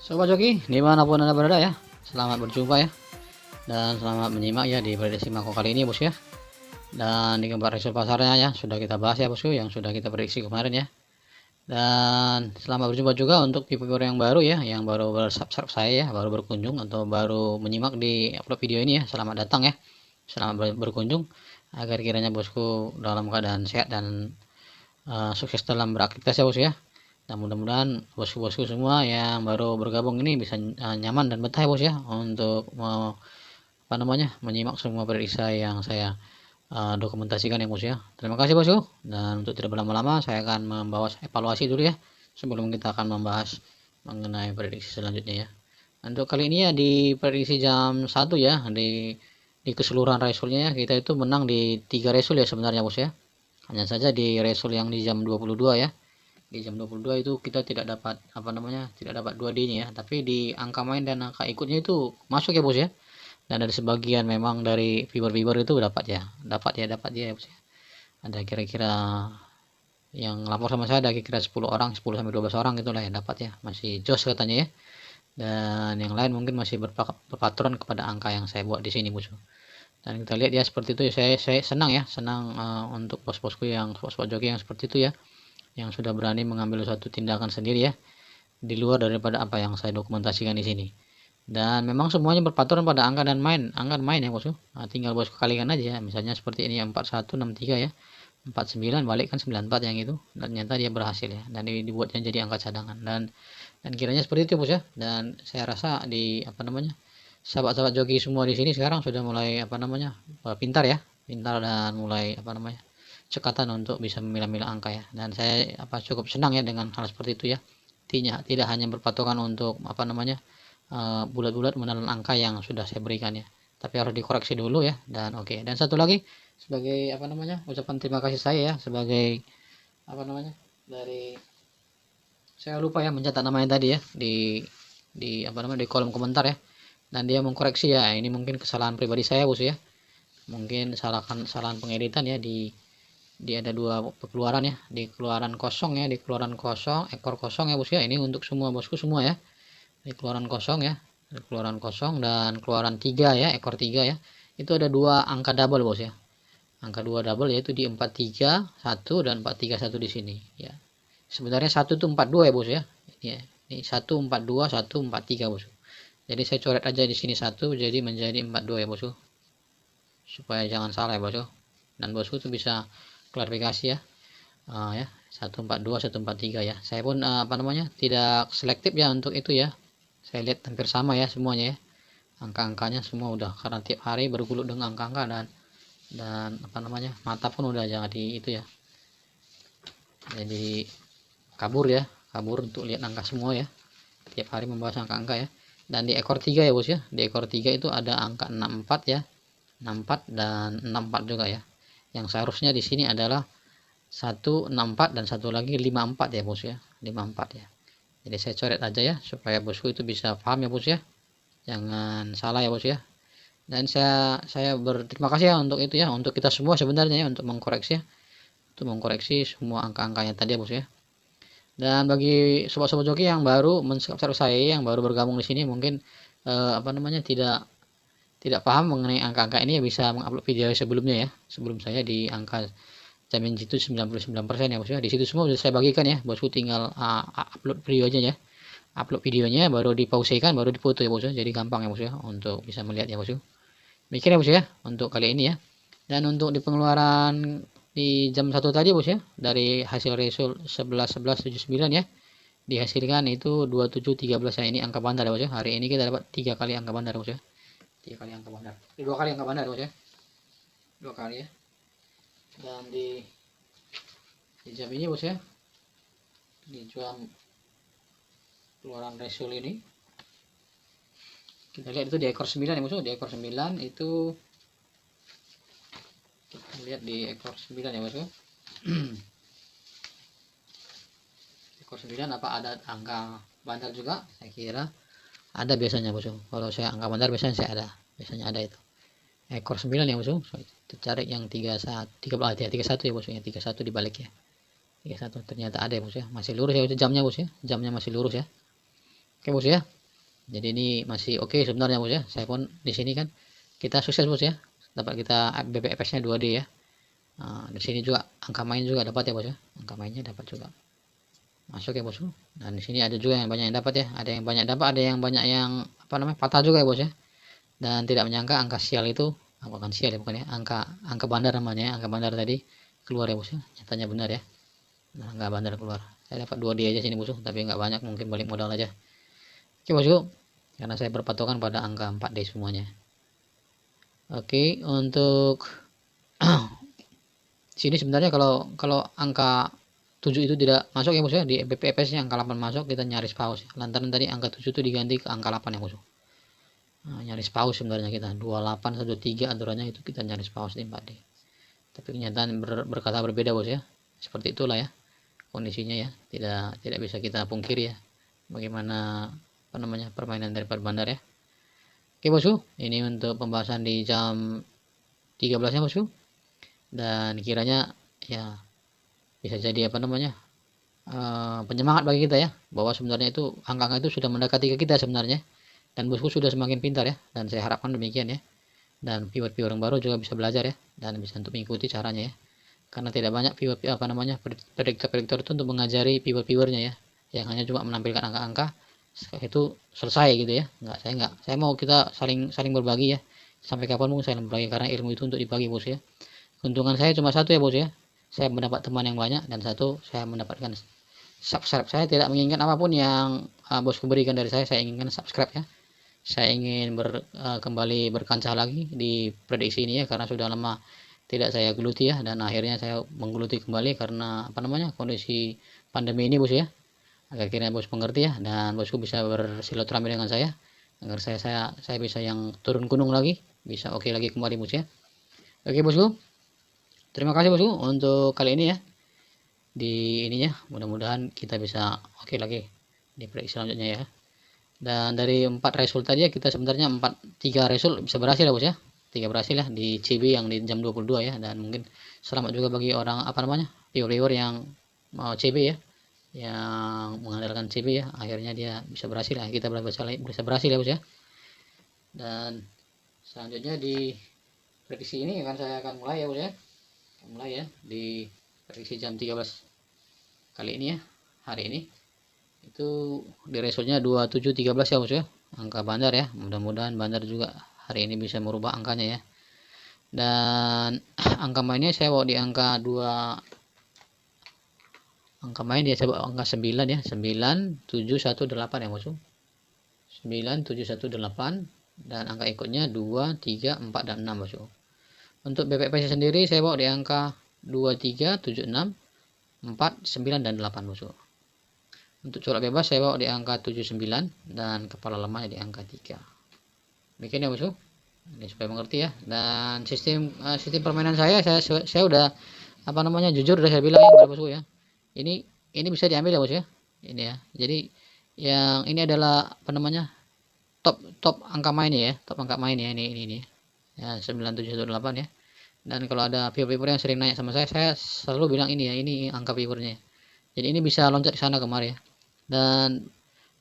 Sobat Joki, dimanapun Anda berada ya, selamat berjumpa ya, dan selamat menyimak ya di prediksi Mako kali ini bos ya. Dan di gambar result pasarnya ya, sudah kita bahas ya bosku, yang sudah kita prediksi kemarin ya. Dan selamat berjumpa juga untuk viewer yang baru ya, yang baru bersubscribe saya ya, baru berkunjung atau baru menyimak di upload video ini ya. Selamat datang ya, selamat berkunjung, agar kiranya bosku dalam keadaan sehat dan sukses dalam beraktivitas ya bos ya. Dan mudah-mudahan bosku-bosku semua yang baru bergabung ini bisa nyaman dan betah ya bos ya, untuk menyimak semua prediksi yang saya dokumentasikan ya bos ya. Terima kasih bosku, dan untuk tidak berlama-lama saya akan membawa evaluasi dulu ya, sebelum kita akan membahas mengenai prediksi selanjutnya ya. Untuk kali ini ya di prediksi jam 1 ya, di keseluruhan resultnya ya, kita itu menang di 3 result ya sebenarnya bos ya. Hanya saja di result yang di jam 22 ya, di jam 22 itu kita tidak dapat tidak dapat 2D nya ya, tapi di angka main dan angka ikutnya itu masuk ya bos ya. Dan dari sebagian memang dari viewer itu dapat ya bos ya. Ada kira-kira yang lapor sama saya ada kira-kira 10 orang, 10 sampai 12 orang itulah yang dapat ya, masih jos katanya ya. Dan yang lain mungkin masih berpatron kepada angka yang saya buat di sini bos. Dan kita lihat ya seperti itu ya, saya senang ya, senang untuk bos-bosku yang spot joki yang seperti itu ya, yang sudah berani mengambil suatu tindakan sendiri ya, di luar daripada apa yang saya dokumentasikan di sini. Dan memang semuanya berpatoran pada angka main ya bosku. Nah, tinggal bosku kalikan aja ya. Misalnya seperti ini 4163 ya, 49 balik kan 94 yang itu, dan ternyata dia berhasil ya, dan dibuatnya jadi angka cadangan. Dan kiranya seperti itu bos ya. Dan saya rasa di sahabat-sahabat joki semua di sini sekarang sudah mulai pintar ya, pintar, dan mulai cekatan untuk bisa memilah-milah angka ya. Dan saya cukup senang ya dengan hal seperti itu ya. Tidak hanya berpatokan untuk bulat-bulat menelan angka yang sudah saya berikan ya, tapi harus dikoreksi dulu ya. Dan oke. Dan satu lagi, sebagai ucapan terima kasih saya ya, sebagai dari saya lupa ya mencatat namanya tadi ya, di kolom komentar ya, dan dia mengkoreksi ya, ini mungkin kesalahan pribadi saya bos ya, mungkin kesalahan pengeditan ya, di ada dua keluaran ya, di keluaran kosong ya, di keluaran kosong, ekor kosong ya bos ya. Ini untuk semua bosku semua ya, di keluaran kosong ya, di keluaran kosong dan keluaran 3 ya, ekor 3 ya, itu ada dua angka double bos ya, angka 2 double yaitu di 431 dan 431 di sini ya. Sebenarnya 1 itu 42 ya bos ya, ini ya, ini 142 143 bos. Jadi saya coret aja di sini 1, jadi menjadi 42 ya bosku, supaya jangan salah ya bosku, dan bosku tuh bisa klarifikasi ya. Ya 142 143 ya. Saya pun tidak selektif ya untuk itu ya. Saya lihat hampir sama ya semuanya ya. Angka-angkanya semua udah, karena tiap hari bergulut dengan angka-angka, dan mata pun udah jadi itu ya. Jadi kabur untuk lihat angka semua ya. Tiap hari membahas angka-angka ya. Dan di ekor 3 ya bos ya. Di ekor 3 itu ada angka 64 ya. 64 dan 64 juga ya. Yang seharusnya di sini adalah 164 dan satu lagi 54 ya bos ya, 54 ya. Jadi saya coret aja ya, supaya bosku itu bisa paham ya bos ya, jangan salah ya bos ya. Dan saya berterima kasih ya untuk itu ya, untuk kita semua sebenarnya ya, untuk mengkoreksi ya, untuk mengkoreksi semua angka-angkanya tadi ya bos ya. Dan bagi sobat-sobat joki yang baru mensubscribe saya, yang baru bergabung di sini, mungkin tidak paham mengenai angka-angka ini ya, bisa mengupload video sebelumnya ya, sebelum saya di angka jamin jitu 99% ya bos ya. Di situ semua sudah saya bagikan ya, bosku tinggal upload videonya ya, upload videonya baru dipausekan, baru dipoto ya bos ya. Jadi gampang ya bos ya untuk bisa melihat ya bos. Mikir ya bos ya untuk kali ini ya. Dan untuk di pengeluaran di jam 1 tadi bos ya, dari hasil result 11.11.79 ya, dihasilkan itu 27.13 ya. Ini angka bandar ya bos ya. Hari ini kita dapat 3 kali angka bandar bos ya. 3 kali angka bandar. 2 kali angka bandar bos ya. 2 kali ya. Dan di jam ini bos ya, di jam keluaran result ini kita lihat itu di ekor 9 ya bos. Di ekor 9 itu kita lihat di ekor 9 ya bos. Ekor 9 apa ada angka bandar juga? Saya kira ada biasanya bos. Kalau saya angka bandar biasanya ada itu. Ekor 9 ya bos. Cari yang 31 ya bos ya, 31 dibalik ya. 31 ternyata ada ya bos ya, masih lurus ya jamnya bos ya, jamnya masih lurus ya. Oke bos ya, jadi ini masih oke sebenarnya bos ya. Saya pun di sini kan kita sukses bos ya, dapat kita BPFS nya 2D ya. Nah, di sini juga angka main juga dapat ya bos ya, angka mainnya dapat juga masuk ya bosku. Dan di sini ada juga yang banyak yang dapat ya, ada yang banyak dapat, ada yang banyak yang apa namanya patah juga ya bos ya. Dan tidak menyangka angka sial itu, bukan sial ya, bukan ya, angka bandar namanya ya, angka bandar tadi keluar ya bos ya, nyatanya benar ya. Nah, nggak bandar keluar, saya dapat 2D aja sini bosku, tapi nggak banyak, mungkin balik modal aja. Oke bosku, karena saya berpatokan pada angka 4D semuanya. Oke, untuk sini sebenarnya kalau kalau angka 7 itu tidak masuk ya bos ya, di BPFS nya angka 8 masuk, kita nyaris paus ya. Lantaran tadi angka 7 itu diganti ke angka 8 ya bos. Nah, nyaris paus sebenarnya kita 28 13 aturannya itu kita nyaris paus di 4D. Tapi kenyataan berkata berbeda bos ya. Seperti itulah ya kondisinya ya. Tidak bisa kita pungkiri ya. Bagaimana apa namanya permainan dari bandar ya. Oke bosku, ini untuk pembahasan di jam 13 nya bosku. Dan kiranya ya bisa jadi apa namanya penyemangat bagi kita ya, bahwa sebenarnya itu angka-angka itu sudah mendekati ke kita sebenarnya, dan bosku sudah semakin pintar ya, dan saya harapkan demikian ya. Dan viewer-viewer yang baru juga bisa belajar ya, dan bisa untuk mengikuti caranya ya, karena tidak banyak viewer apa namanya prediktor-prediktor itu untuk mengajari viewer-viewernya ya, yang hanya cuma menampilkan angka-angka itu selesai gitu ya. Saya mau kita saling saling berbagi ya, sampai kapan pun saya berbagi, karena ilmu itu untuk dibagi bos ya. Keuntungan saya cuma satu ya bos ya, saya mendapat teman yang banyak, dan satu saya mendapatkan subscribe. Saya tidak menginginkan apapun yang bosku berikan dari saya inginkan subscribe ya. Saya ingin kembali berkancah lagi di prediksi ini ya, karena sudah lama tidak saya geluti ya, dan akhirnya saya menggeluti kembali karena apa namanya kondisi pandemi ini bos ya. Akhirnya bos mengerti ya, dan bosku bisa bersilaturahmi dengan saya agar saya bisa yang turun gunung lagi, bisa oke lagi kembali bos ya. Oke bosku, terima kasih bosku untuk kali ini ya, di ininya mudah-mudahan kita bisa oke lagi di prediksi selanjutnya ya. Dan dari 4 result tadi ya, kita sebenarnya 3 result bisa berhasil ya bos ya, 3 berhasil ya di CB yang di jam 22 ya. Dan mungkin selamat juga bagi orang apa namanya viewer yang mau CB ya, yang mengandalkan CB ya, akhirnya dia bisa berhasil ya, kita bisa berhasil ya bos ya. Dan selanjutnya di prediksi ini saya akan mulai ya bos ya, mulai ya di prediksi jam 13 kali ini ya, hari ini itu di resultnya 2713 ya bos ya, angka bandar ya. Mudah-mudahan bandar juga hari ini bisa merubah angkanya ya. Dan angka mainnya saya bawa di angka 2, angka main dia saya bawa angka 9 ya, 9718 ya bos, 9718. Dan angka ikutnya 2 3 4 dan 6 bos. Untuk BPPS sendiri saya bawa di angka 2376 4 9 dan 8 bos. Untuk corak bebas saya bawa di angka 79 dan kepala lemahnya di angka 3. Demikian ya bosku. Ini supaya mengerti ya. Dan sistem permainan saya udah apa namanya jujur udah saya bilang ya kepada bosku ya. Ini bisa diambil ya bos ya. Ini ya. Jadi yang ini adalah apa namanya top angka mainnya ya, top angka mainnya ini ya 9718 ya. Dan kalau ada viewer yang sering nanya sama saya selalu bilang ini ya, ini angka viewernya. Jadi ini bisa loncat ke sana kemari ya. Dan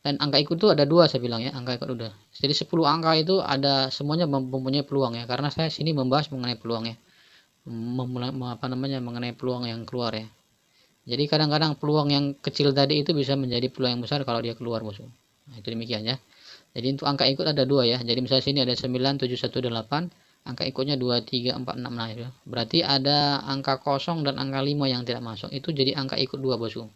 angka ikut itu ada 2 saya bilang ya, angka ikut udah. Jadi 10 angka itu ada semuanya mempunyai peluang ya, karena saya sini membahas mengenai peluang ya. Apa namanya mengenai peluang yang keluar ya. Jadi kadang-kadang peluang yang kecil tadi itu bisa menjadi peluang yang besar kalau dia keluar bos. Nah, itu demikian ya. Jadi untuk angka ikut ada 2 ya. Jadi misalnya sini ada 9718, angka ikutnya 2 3 4 6. Nah, ya. Berarti ada angka kosong dan angka 5 yang tidak masuk. Itu jadi angka ikut 2 bosku.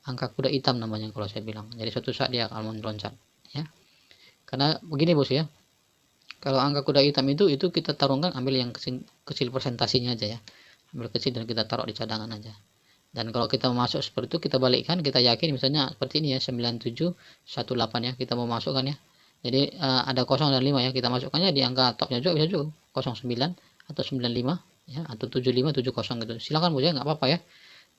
Angka kuda hitam namanya kalau saya bilang. Jadi suatu saat dia akan meloncat ya. Karena begini bos ya. Kalau angka kuda hitam itu kita tarungkan, ambil yang kecil persentasinya aja ya. Ambil kecil dan kita taruh di cadangan aja. Dan kalau kita mau masuk seperti itu, kita balikkan, kita yakin misalnya seperti ini ya, 9718 ya, kita mau masukkan ya. Jadi ada 0 dan 5 ya, kita masukkannya di angka topnya juga bisa juga 09 atau 95 ya, atau 75 70 gitu. Silakan bos ya, nggak apa-apa ya.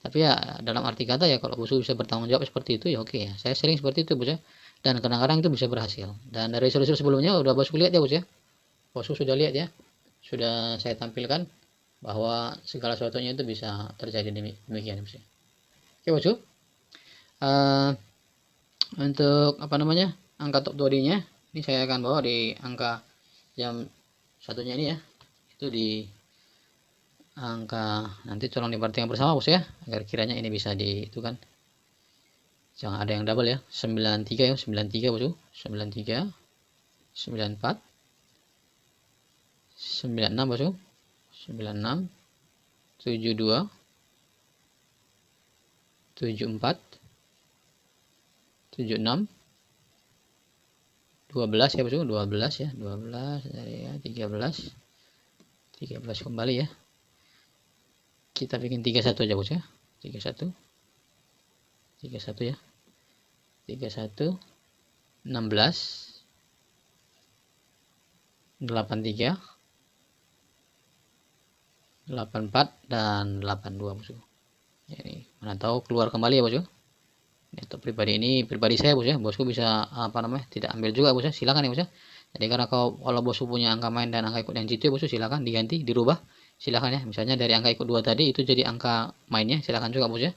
Tapi ya dalam arti kata ya, kalau bosku bisa bertanggung jawab seperti itu ya oke ya. Saya sering seperti itu bos ya, dan kadang-kadang itu bisa berhasil. Dan dari solusi sebelumnya udah bosku lihat ya bos ya, bosku sudah lihat ya, sudah saya tampilkan bahwa segala sesuatunya itu bisa terjadi demikian bos ya. Oke bosku, Untuk apa namanya, angka top 2D nya ini saya akan bawa di angka jam satunya ini ya, itu di angka, nanti tolong diperhatikan bersama bos ya, agar kiranya ini bisa di itu kan, jangan ada yang double ya. 93 ya, 93 bosku, 93, 94, 96 bosku, 96, 72, 74, 76, 12 ya bosku, 12 ya, 12 dari ya, 13, 13 kembali ya. Kita bikin 31 aja bos ya, 31, 31 ya, 31, 16, 83, 84 dan 82 bosku. Ini mana tahu keluar kembali ya bosku. Untuk pribadi ini pribadi saya bos ya, bosku bisa apa namanya tidak ambil juga bos ya, silakan ya bos ya. Jadi karena kalau bosku punya angka main dan angka ikut yang jitu ya bosku, silakan diganti dirubah, silakan ya. Misalnya dari angka ikut 2 tadi itu jadi angka mainnya, silakan juga bos ya,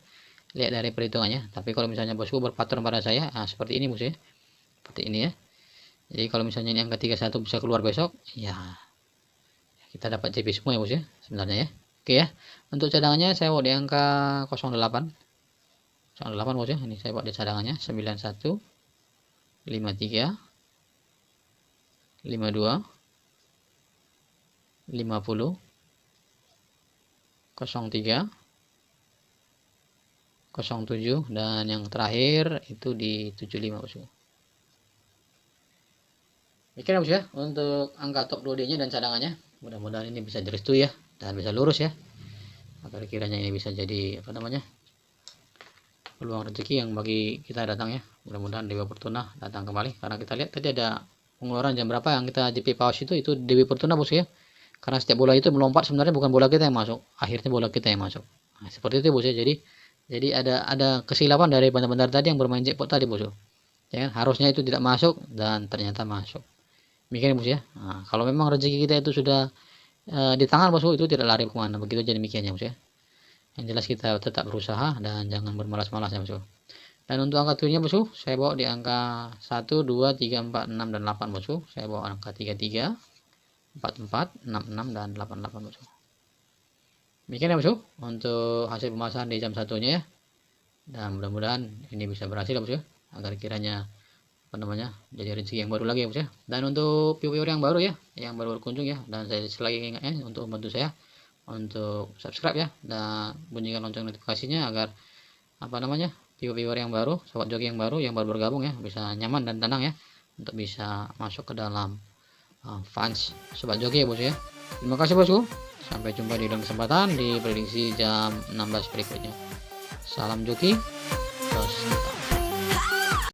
lihat dari perhitungannya. Tapi kalau misalnya bosku berpatron pada saya, nah, seperti ini bos ya, seperti ini ya. Jadi kalau misalnya ini angka 31 bisa keluar besok ya, kita dapat JP semua ya bos ya sebenarnya ya. Oke ya, untuk cadangannya saya mau di angka 08 08 bos ya, ini saya buat di cadangannya 91, 53, 52, 50, 03, 07 dan yang terakhir itu di 75 bos. Oke bos ya, untuk angka top 2D nya dan cadangannya, mudah-mudahan ini bisa direstui ya dan bisa lurus ya, agar kiranya ini bisa jadi apa namanya, peluang rezeki yang bagi kita datang ya. Mudah-mudahan Dewa Fortuna datang kembali, karena kita lihat tadi ada pengeluaran jam berapa yang kita JP pause itu Dewi Fortuna bos ya. Karena setiap bola itu melompat sebenarnya bukan bola kita yang masuk, akhirnya bola kita yang masuk. Nah, seperti itu bos ya. Jadi ada kesilapan dari bandar-bandar tadi yang bermain jackpot tadi bos ya. Harusnya itu tidak masuk dan ternyata masuk. Demikian bos ya. Nah, kalau memang rezeki kita itu sudah di tangan bos, itu tidak lari kemana, begitu jadi demikiannya bos ya. Yang jelas kita tetap berusaha dan jangan bermalas-malas ya bosku. Dan untuk angka tujuhnya bosku, saya bawa di angka 1, 2, 3, 4, 6 dan 8 bosku. Saya bawa angka 33, 44, 66 dan 88 bosku. Demikian ya bosku untuk hasil pemasaran di jam satunya ya. Dan mudah-mudahan ini bisa berhasil ya bosku, agar kiranya apa namanya jadi rezeki yang baru lagi ya bos ya. Dan untuk viewer yang baru ya, yang baru berkunjung ya, dan saya sekali ingatnya untuk membantu saya untuk subscribe ya dan bunyikan lonceng notifikasinya, agar apa namanya viewer yang baru, sobat joki yang baru bergabung ya, bisa nyaman dan tenang ya untuk bisa masuk ke dalam fans sobat joki ya bos ya. Terima kasih bosku, sampai jumpa di dalam kesempatan di prediksi jam 16 berikutnya. Salam joki, terus